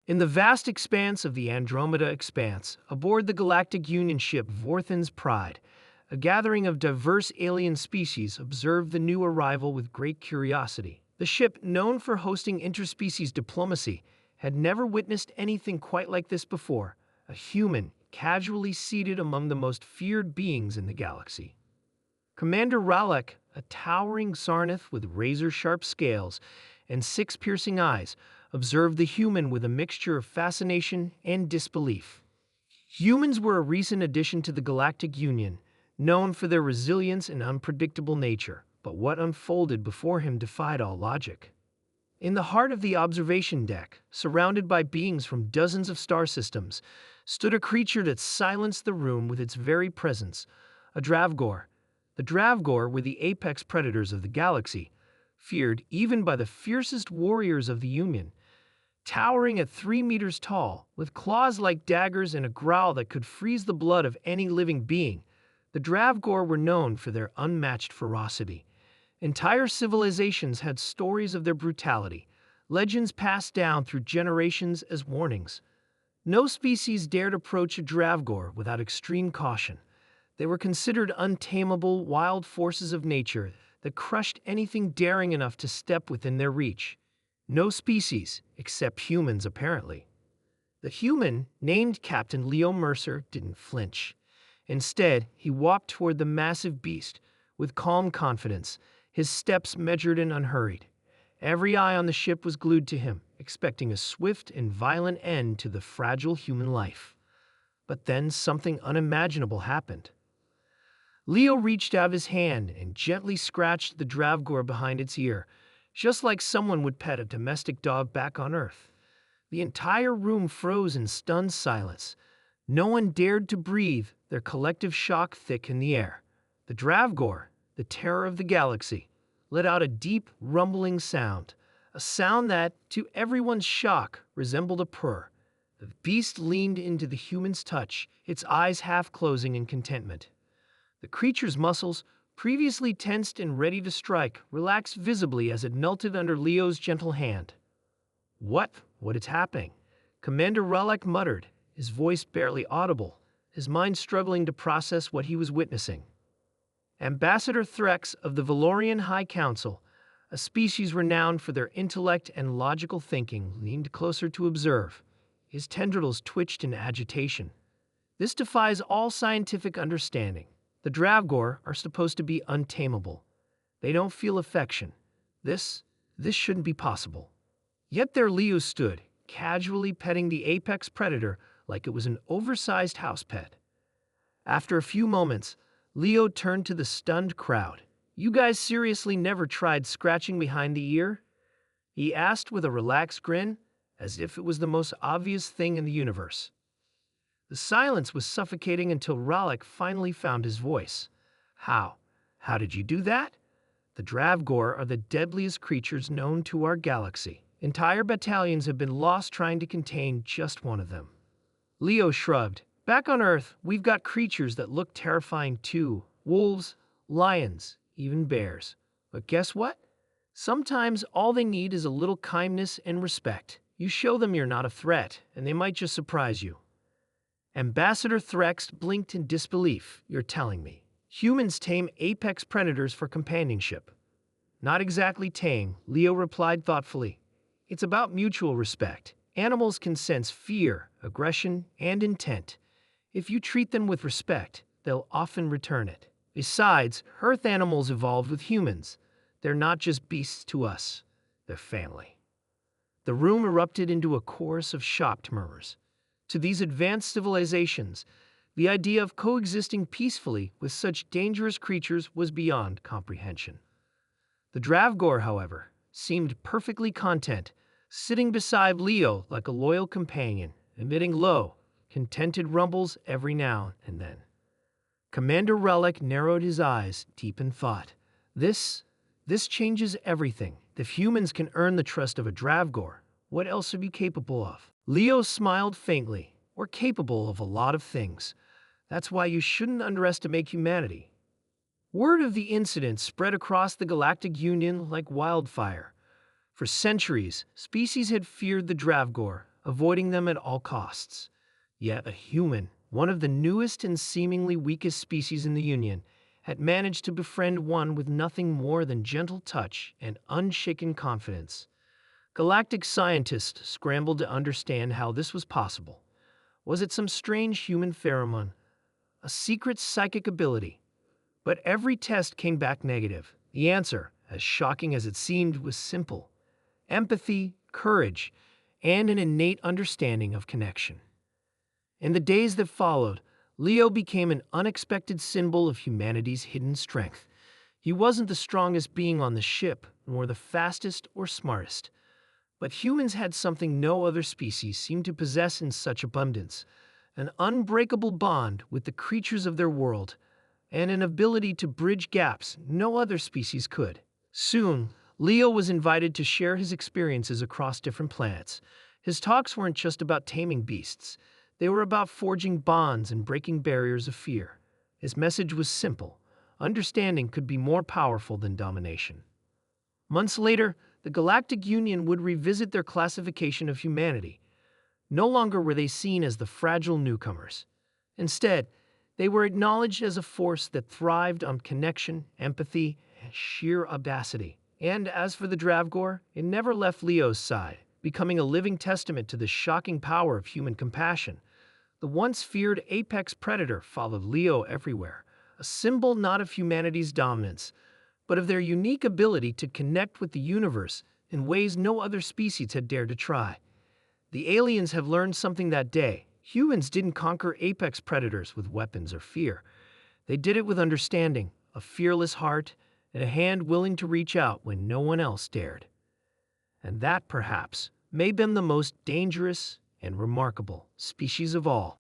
In the vast expanse of the Andromeda Expanse, aboard the Galactic Union ship Vorthin's Pride, a gathering of diverse alien species observed the new arrival with great curiosity. The ship, known for hosting interspecies diplomacy, had never witnessed anything quite like this before, a human casually seated among the most feared beings in the galaxy. Commander Ralek, a towering Sarnath with razor-sharp scales and 6 piercing eyes, observed the human with a mixture of fascination and disbelief. Humans were a recent addition to the Galactic Union, known for their resilience and unpredictable nature, but what unfolded before him defied all logic. In the heart of the observation deck, surrounded by beings from dozens of star systems, stood a creature that silenced the room with its very presence, a Dravgor. The Dravgor were the apex predators of the galaxy, feared even by the fiercest warriors of the Union. Towering at 3 meters tall, with claws like daggers and a growl that could freeze the blood of any living being, the Dravgor were known for their unmatched ferocity. Entire civilizations had stories of their brutality, legends passed down through generations as warnings. No species dared approach a Dravgor without extreme caution. They were considered untamable, wild forces of nature that crushed anything daring enough to step within their reach. No species, except humans apparently. The human, named Captain Leo Mercer, didn't flinch. Instead, he walked toward the massive beast with calm confidence, his steps measured and unhurried. Every eye on the ship was glued to him, expecting a swift and violent end to the fragile human life. But then something unimaginable happened. Leo reached out his hand and gently scratched the Dravgor behind its ear, just like someone would pet a domestic dog back on Earth. The entire room froze in stunned silence. No one dared to breathe, their collective shock thick in the air. The Dravgor, the terror of the galaxy, let out a deep, rumbling sound, a sound that, to everyone's shock, resembled a purr. The beast leaned into the human's touch, its eyes half closing in contentment. The creature's muscles, previously tensed and ready to strike, relaxed visibly as it melted under Leo's gentle hand. What is happening?" Commander Ralek muttered, his voice barely audible, his mind struggling to process what he was witnessing. Ambassador Threx of the Valorian High Council, a species renowned for their intellect and logical thinking, leaned closer to observe. His tendrils twitched in agitation. "This defies all scientific understanding. The Dravgor are supposed to be untamable. They don't feel affection. This shouldn't be possible." Yet there Leo stood, casually petting the apex predator like it was an oversized house pet. After a few moments, Leo turned to the stunned crowd. "You guys seriously never tried scratching behind the ear?" he asked with a relaxed grin, as if it was the most obvious thing in the universe. The silence was suffocating until Ralek finally found his voice. How did you do that?" "The Dravgor are the deadliest creatures known to our galaxy. Entire battalions have been lost trying to contain just one of them." Leo shrugged. "Back on Earth, we've got creatures that look terrifying too. Wolves, lions, even bears. But guess what? Sometimes all they need is a little kindness and respect. You show them you're not a threat, and they might just surprise you." Ambassador Threx blinked in disbelief. "You're telling me humans tame apex predators for companionship?" "Not exactly tame," Leo replied thoughtfully. "It's about mutual respect. Animals can sense fear, aggression, and intent. If you treat them with respect, they'll often return it. Besides, Earth animals evolved with humans. They're not just beasts to us, they're family." The room erupted into a chorus of shocked murmurs. To these advanced civilizations, the idea of coexisting peacefully with such dangerous creatures was beyond comprehension. The Dravgor, however, seemed perfectly content, sitting beside Leo like a loyal companion, emitting low, contented rumbles every now and then. Commander Ralek narrowed his eyes, deep in thought. This changes everything. If humans can earn the trust of a Dravgor, what else are we capable of? Leo smiled faintly. "We're capable of a lot of things. That's why you shouldn't underestimate humanity." Word of the incident spread across the Galactic Union like wildfire. For centuries, species had feared the Dravgor, avoiding them at all costs. Yet a human, one of the newest and seemingly weakest species in the Union, had managed to befriend one with nothing more than gentle touch and unshaken confidence. Galactic scientists scrambled to understand how this was possible. Was it some strange human pheromone, a secret psychic ability? But every test came back negative. The answer, as shocking as it seemed, was simple: empathy, courage, and an innate understanding of connection. In the days that followed, Leo became an unexpected symbol of humanity's hidden strength. He wasn't the strongest being on the ship, nor the fastest or smartest. But humans had something no other species seemed to possess in such abundance: an unbreakable bond with the creatures of their world, and an ability to bridge gaps no other species could. Soon, Leo was invited to share his experiences across different planets. His talks weren't just about taming beasts. They were about forging bonds and breaking barriers of fear. His message was simple: understanding could be more powerful than domination. Months later, the Galactic Union would revisit their classification of humanity. No longer were they seen as the fragile newcomers. Instead, they were acknowledged as a force that thrived on connection, empathy, and sheer audacity. And as for the Dravgor, it never left Leo's side, becoming a living testament to the shocking power of human compassion. The once feared apex predator followed Leo everywhere, a symbol not of humanity's dominance, but of their unique ability to connect with the universe in ways no other species had dared to try. The aliens have learned something that day. Humans didn't conquer apex predators with weapons or fear. They did it with understanding, a fearless heart, and a hand willing to reach out when no one else dared. And that, perhaps, made them the most dangerous and remarkable species of all.